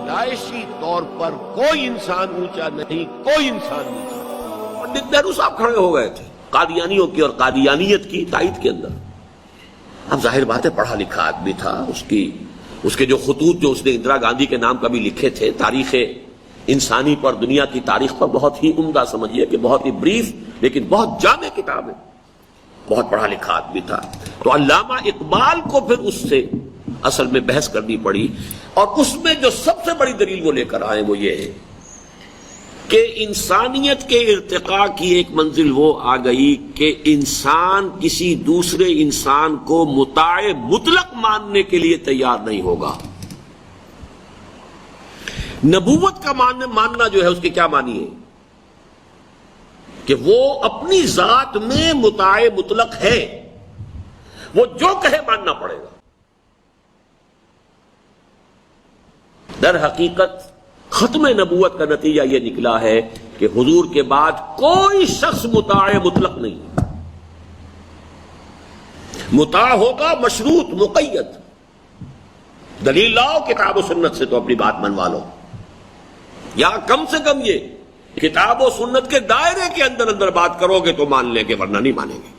پیدائشی طور پر کوئی انسان اونچا نہیں، کوئی انسان نیچا۔ پنڈت نہرو صاحب کھڑے ہو گئے تھے قادیانیوں کی اور قادیانیت کی تائید کے اندر۔ اب ظاہر بات ہے پڑھا لکھا آدمی تھا، اس کے جو خطوط جو اس نے اندرا گاندھی کے نام کا بھی لکھے تھے، تاریخ انسانی پر، دنیا کی تاریخ پر، بہت ہی عمدہ، سمجھیے کہ بہت ہی بریف لیکن بہت جامع کتاب ہے، بہت پڑھا لکھا آدمی تھا۔ تو علامہ اقبال کو پھر اس سے اصل میں بحث کرنی پڑی، اور اس میں جو سب سے بڑی دلیل وہ لے کر آئے وہ یہ ہے کہ انسانیت کے ارتقاء کی ایک منزل وہ آ گئی کہ انسان کسی دوسرے انسان کو مطاع مطلق ماننے کے لیے تیار نہیں ہوگا۔ نبوت کا ماننا جو ہے اس کے کیا معنی ہے کہ وہ اپنی ذات میں مطاع مطلق ہے، وہ جو کہے ماننا پڑے گا۔ در حقیقت ختم نبوت کا نتیجہ یہ نکلا ہے کہ حضور کے بعد کوئی شخص مطاع مطلق نہیں، مطاع ہوگا مشروط، مقید۔ دلیل لاؤ کتاب و سنت سے تو اپنی بات منوا لو، یا کم سے کم یہ کتاب و سنت کے دائرے کے اندر بات کرو گے تو مان لیں گے، ورنہ نہیں مانیں گے۔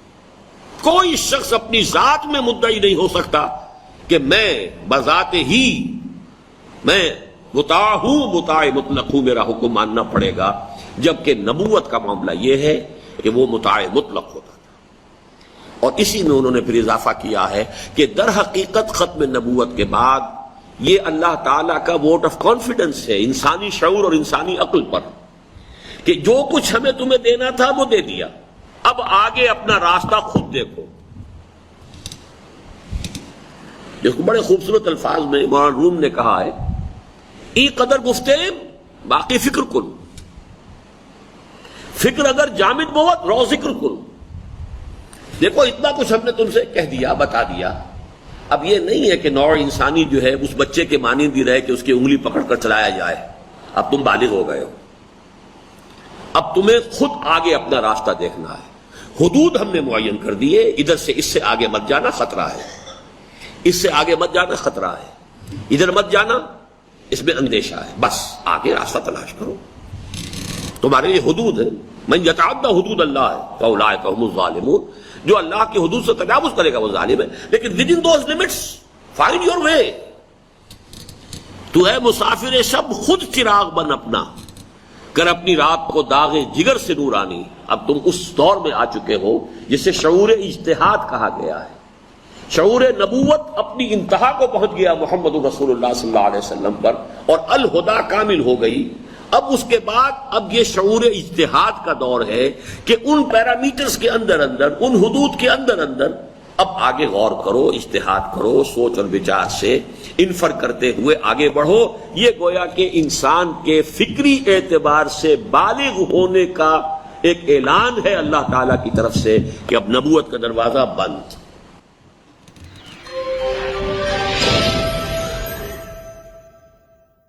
کوئی شخص اپنی ذات میں مدعی نہیں ہو سکتا کہ میں بذات ہی میں مطاع ہوں، مطاع مطلق ہوں، میرا حکم ماننا پڑے گا، جبکہ نبوت کا معاملہ یہ ہے کہ وہ مطاع مطلق ہوتا تھا۔ اور اسی میں انہوں نے پھر اضافہ کیا ہے کہ در حقیقت ختم نبوت کے بعد یہ اللہ تعالیٰ کا ووٹ آف کانفیڈنس ہے انسانی شعور اور انسانی عقل پر، کہ جو کچھ ہمیں تمہیں دینا تھا وہ دے دیا، اب آگے اپنا راستہ خود دیکھو۔ جس کو بڑے خوبصورت الفاظ میں مولانا روم نے کہا ہے، ای قدر گفتے باقی فکر کن، فکر اگر جامد بہت رو ذکر کن۔ دیکھو اتنا کچھ ہم نے تم سے کہہ دیا، بتا دیا، اب یہ نہیں ہے کہ نوع انسانی جو ہے اس بچے کے مانند ہی رہے کہ اس کی انگلی پکڑ کر چلایا جائے۔ اب تم بالغ ہو گئے ہو، اب تمہیں خود آگے اپنا راستہ دیکھنا ہے۔ حدود ہم نے معین کر دیے، ادھر سے اس سے آگے مت جانا، خطرہ ہے، اس سے آگے مت جانا، خطرہ ہے، ادھر مت جانا، اس میں اندیشہ ہے، بس آگے راستہ تلاش کرو۔ تمہارے لیے حدود ہے، من یتعدی حدود اللہ فاولئک هم الظالمون، جو اللہ کی حدود سے تجاوز کرے گا وہ ظالم ہے، لیکن within those limits find your way۔ تو ہے مسافر شب، خود چراغ بن اپنا، کر اپنی رات کو داغ جگر سے نورانی۔ اب تم اس دور میں آ چکے ہو جسے شعور اجتہاد کہا گیا ہے، شعور نبوت اپنی انتہا کو پہنچ گیا محمد رسول اللہ صلی اللہ علیہ وسلم پر، اور الہدا کامل ہو گئی۔ اب اس کے بعد اب یہ شعور اجتہاد کا دور ہے کہ ان پیرامیٹرز کے اندر ان حدود کے اندر اب آگے غور کرو، اجتہاد کرو، سوچ اور وچار سے انفر کرتے ہوئے آگے بڑھو۔ یہ گویا کہ انسان کے فکری اعتبار سے بالغ ہونے کا ایک اعلان ہے اللہ تعالیٰ کی طرف سے کہ اب نبوت کا دروازہ بند۔